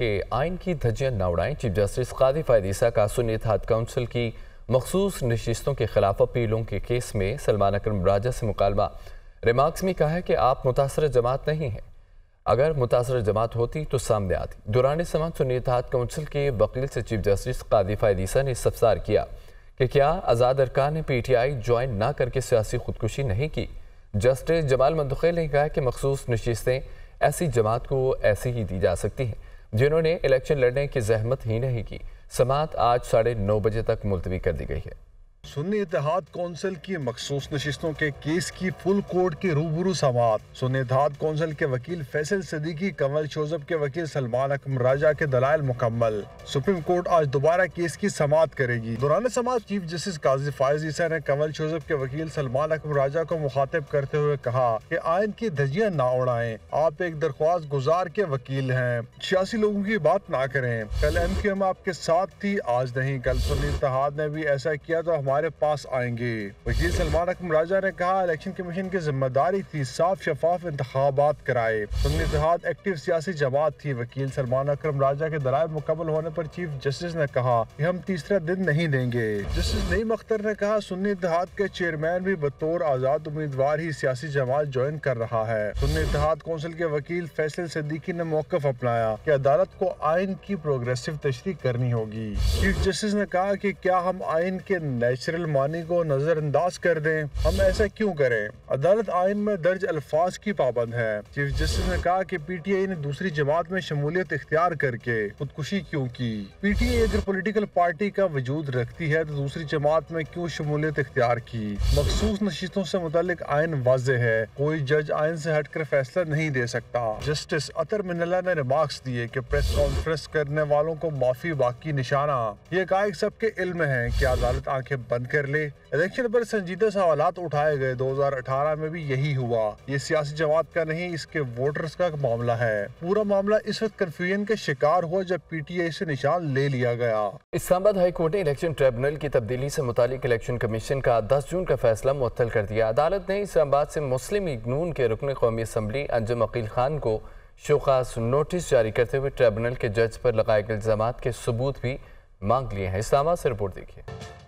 कि आइन की धज्जियां न उड़ाएं। चीफ जस्टिस कादी फायद ईसा का सुन्नी इत्तेहाद काउंसिल की मखसूस नशिस्तों के खिलाफ अपीलों के केस में सलमान अकरम राजा से मुकालमा। रिमार्क्स में कहा है कि आप मुतासर जमात नहीं हैं, अगर मुतासर जमात होती तो सामने आती। दौरान समाअत सुन्नी इत्तेहाद काउंसिल के वकील से चीफ जस्टिस कादी फायद ईसा ने इस्तफसार किया कि क्या आज़ाद अरकान ने PTI ज्वाइन ना करके सियासी खुदकुशी नहीं की। जस्टिस जमाल मंतुखेल ने कहा कि मखसूस नशिस्तें ऐसी जमात को ऐसी ही दी जा सकती हैं जिन्होंने इलेक्शन लड़ने की जहमत ही नहीं की। समाअत आज 9:30 बजे तक मुलतवी कर दी गई है। सुन्नी इत्तेहाद कौंसिल की मखसूस नशिस्तों के केस की फुल कोर्ट की रूबरू समाअत। सुन्नी इत्तेहाद कौंसिल के वकील फैसल सदीकी, कंवल शोजब के वकील सलमान अकरम राजा के दलाइल मुकम्मल। सुप्रीम कोर्ट आज दोबारा केस की समाअत करेगी। दौरान समाअत चीफ जस्टिस काजी फायद ईसा ने कंवल शोजब के वकील सलमान अकरम राजा को मुखातिब करते हुए कहा कि आइन की धज्जियां ना उड़ाएं, आप एक दरख्वास्त गुजार के वकील हैं, सियासी लोगों की बात ना करें। कल MQM आपके साथ थी, आज नहीं। कल सुन्नी इत्तेहाद ने भी ऐसा किया तो हमारे पास आएंगे। वकील सलमान अकरम राजा ने कहा इलेक्शन कमीशन की जिम्मेदारी थी साफ शफाफ इंतखाबात कराए। सुन्नी इत्तेहाद एक्टिव सियासी जमात थी। वकील सलमान अकरम राजा के दलाइल मुकम्मल होने पर चीफ जस्टिस ने कहा कि हम तीसरा दिन नहीं देंगे। जस्टिस नईम अख्तर ने कहा सुन्नी इत्तेहाद के चेयरमैन भी बतौर आजाद उम्मीदवार ही सियासी जमात ज्वाइन कर रहा है। सुन्नी इत्तेहाद कौंसिल के वकील फैसल सदीकी ने मौक़िफ़ अपनाया कि अदालत को आइन की प्रोग्रेसिव तशरीह करनी होगी। चीफ जस्टिस ने कहा कि क्या हम आइन के नेचुरल मानी को नजरअंदाज कर दें, हम ऐसा क्यों करें। अदालत आइन में दर्ज अल्फाज की पाबंद है। चीफ जस्टिस ने कहा कि PTI ने दूसरी जमात में शमूलियत इख्तियार करके खुदकुशी क्यों की। PTI अगर पॉलिटिकल पार्टी का वजूद रखती है तो दूसरी जमात में क्यों शमूलियत इख्तियार की। मखसूस नशिस्तों से मुतालिक आइन वाज़े है, कोई जज आइन से हटकर फैसला नहीं दे सकता। जस्टिस अतर मिनल्ला ने रिमार्क्स दिए कि प्रेस कॉन्फ्रेंस करने वालों को माफी बाकी निशाना। ये कायक सबके इल्म है कि अदालत आंखें बंद कर ले। इलेक्शन पर संजीदा सवालात उठाए गए। 2018 में भी यही हुआ। ये सियासी जमात का नहीं, इसके वोटर्स का मामला है। पूरा मामला इस वक्त कंफ्यूजन के शिकार हुआ जब PTI से निशान ले लिया गया। इस्लामाबाद हाई कोर्ट ने इलेक्शन ट्रिब्यूनल की तब्दीली से मुतालिक इलेक्शन कमीशन का 10 जून का फैसला मुअत्तल कर दिया। अदालत ने इस्लामाबाद से मुस्लिम लीग नून के रुकन कौमी असम्बली अंजुम अकील खान को शोकास नोटिस जारी करते हुए ट्रिब्यूनल के जज पर लगाए गए इल्जामात के सबूत भी मांग लिए हैं। इस्लामाबाद से रिपोर्ट देखिए।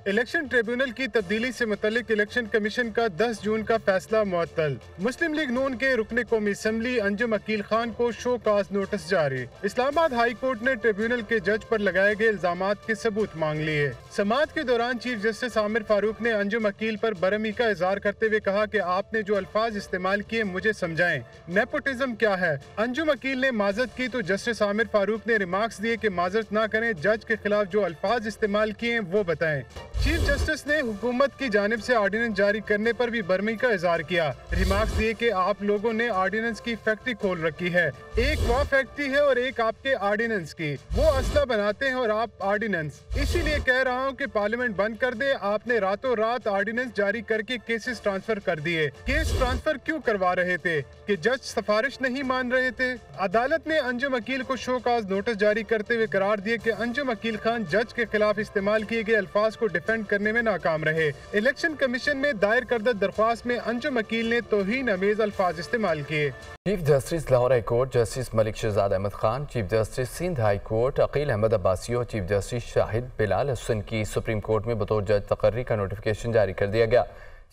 इलेक्शन ट्रिब्यूनल की तब्दीली से मुतालिक इलेक्शन कमीशन का 10 जून का फैसला मुअत्तल। मुस्लिम लीग नून के रुकने कौमी असम्बली अंजुम अकील खान को शो काज नोटिस जारी। इस्लामाबाद हाई कोर्ट ने ट्रिब्यूनल के जज पर लगाए गए इल्जामात के सबूत मांग लिए। समाअत के दौरान चीफ जस्टिस आमिर फारूक ने अंजुम अकील पर बरहमी का इजहार करते हुए कहा कि आपने जो अल्फाज इस्तेमाल किए मुझे समझाएं, नेपोटिज्म क्या है। अंजुम अकील ने माजरत की तो जस्टिस आमिर फारूक ने रिमार्क्स दिए कि माजरत ना करें, जज के खिलाफ जो अल्फाज इस्तेमाल किए वो बताएं। चीफ जस्टिस ने हुकूमत की जानिब से ऑर्डिनेंस जारी करने पर भी बरहमी का इजहार किया। रिमार्क्स दिए कि आप लोगों ने ऑर्डिनेंस की फैक्ट्री खोल रखी है, एक वह फैक्ट्री है और एक आपके ऑर्डिनेंस की। वो असला बनाते हैं और आप ऑर्डिनेंस। इसीलिए कह रहा हूँ कि पार्लियामेंट बंद कर दे। आपने रातों रात ऑर्डिनेंस जारी करके केसेस ट्रांसफर कर दिए। केस ट्रांसफर क्यों करवा रहे थे कि जज सिफारिश नहीं मान रहे थे। अदालत ने अंजुम अकील को शो काज नोटिस जारी करते हुए करार दिए कि अंजुम अकील खान जज के खिलाफ इस्तेमाल किए गए अल्फाज को डिफेंड करने में नाकाम रहे। इलेक्शन कमीशन में दायर करदा दरख्वास्त में अंजुम अकील ने तौहीन अमेज अल्फाज इस्तेमाल किए। Chief justice Lahore high court justice Malik Shahzad Ahmad Khan, chief justice Sindh high court Aqeel Ahmed Abbasi और चीफ जस्टिस शाहिद बिलाल हसन की सुप्रीम कोर्ट में बतौर जज तकर्री का नोटिफिकेशन जारी कर दिया गया।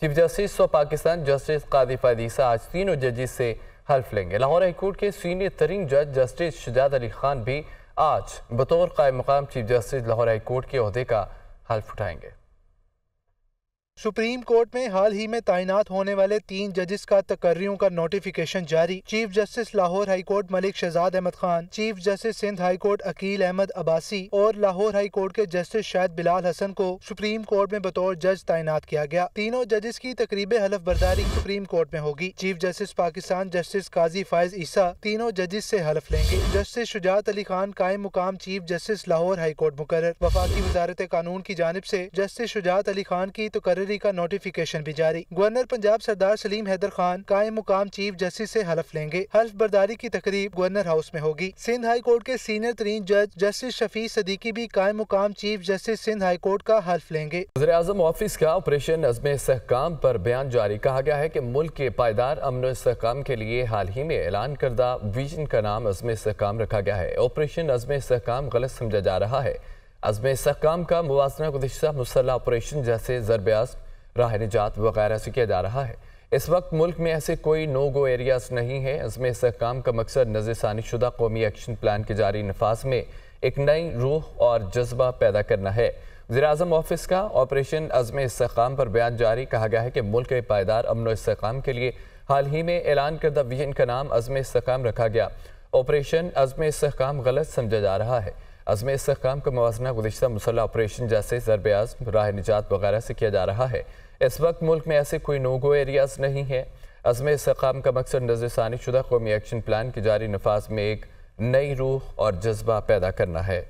Chief justice of Pakistan justice Qazi Faez Isa आज तीनों जजेस से हल्फ लेंगे। लाहौर हाई कोर्ट के सीनियर तरीन जज जस्टिस शुजात अली खान भी आज बतौर कायम मकाम chief justice Lahore high court के ओहदे का हल्फ उठाएंगे। सुप्रीम कोर्ट में हाल ही में तैनात होने वाले 3 जजेस का तकर्रियों का नोटिफिकेशन जारी। Chief justice Lahore high court Malik Shahzad Ahmad Khan, chief justice Sindh high court Aqeel Ahmed Abbasi और लाहौर हाई कोर्ट के जस्टिस शाहिद बिलाल हसन को सुप्रीम कोर्ट में बतौर जज तैनात किया गया। तीनों जजेस की तकरीब हलफ बर्दारी सुप्रीम कोर्ट में होगी। चीफ जस्टिस पाकिस्तान जस्टिस काजी फायद ईसा तीनों जजेस से हलफ लेंगे। जस्टिस शुजात अली खान कायम मुकाम chief justice Lahore high court मुकर्रर। वफाकी वजारत कानून की जानिब से जस्टिस शुजात अली खान की तकर्री सेक्रेटरी का नोटिफिकेशन भी जारी। गवर्नर पंजाब सरदार सलीम हैदर खान कायम मुकाम चीफ जस्टिस से हल्फ लेंगे। हल्फ बर्दारी की तकरीब गवर्नर हाउस में होगी। सिंध हाई कोर्ट के सीनियर तरीन जज जस्टिस शफी सदीकी भी कायम मुकाम chief justice Sindh high court का हल्फ लेंगे। वज़ीर-ए-आज़म ऑफिस का ऑपरेशन अज़्म इस्तेहकाम पर बयान जारी। कहा गया है कि मुल्क के पायदार अमन और इस्तेहकाम के लिए हाल ही में ऐलान करदा विजन का नाम अज़्म इस्तेहकाम रखा गया है। ऑपरेशन अज़्म इस्तेहकाम गलत समझा जा रहा है। अज़्म इस्तेहकाम का मुवाज़ना गुज़िश्ता मुसल्लह ऑपरेशन जैसे ज़रब्याज़, राह निजात वगैरह से किया जा रहा है। इस वक्त मुल्क में ऐसे कोई नो गो एरियाज नहीं है। अज़्म इस्तेहकाम का मकसद नज़रसानी शुदा कौमी एक्शन प्लान के जारी नफाज में एक नई रूह और जज्बा पैदा करना है। वज़ीर-ए-आज़म ऑफिस का ऑपरेशन अज़्म इस्तेहकाम पर बयान जारी। कहा गया है कि मुल्क के पायदार अमन और इस्तेहकाम के लिए हाल ही में ऐलान करदा विजन का नाम अज़्म इस्तेहकाम रखा गया। ऑपरेशन अज़्म इस्तेहकाम गलत समझा जा रहा है। अज़्म इस्तेहकाम का मुवाज़ना गुज़िश्ता मुसल्लह ऑपरेशन जैसे ज़रब्याज़, राह निजात वगैरह से किया जा रहा है। इस वक्त मुल्क में ऐसे कोई नो गो एरियाज नहीं है। अज़्म इस्तेहकाम का मकसद नज़रसानी शुदा कौमी एक्शन प्लान की जारी नफाज में एक नई रूह और जज्बा पैदा करना है।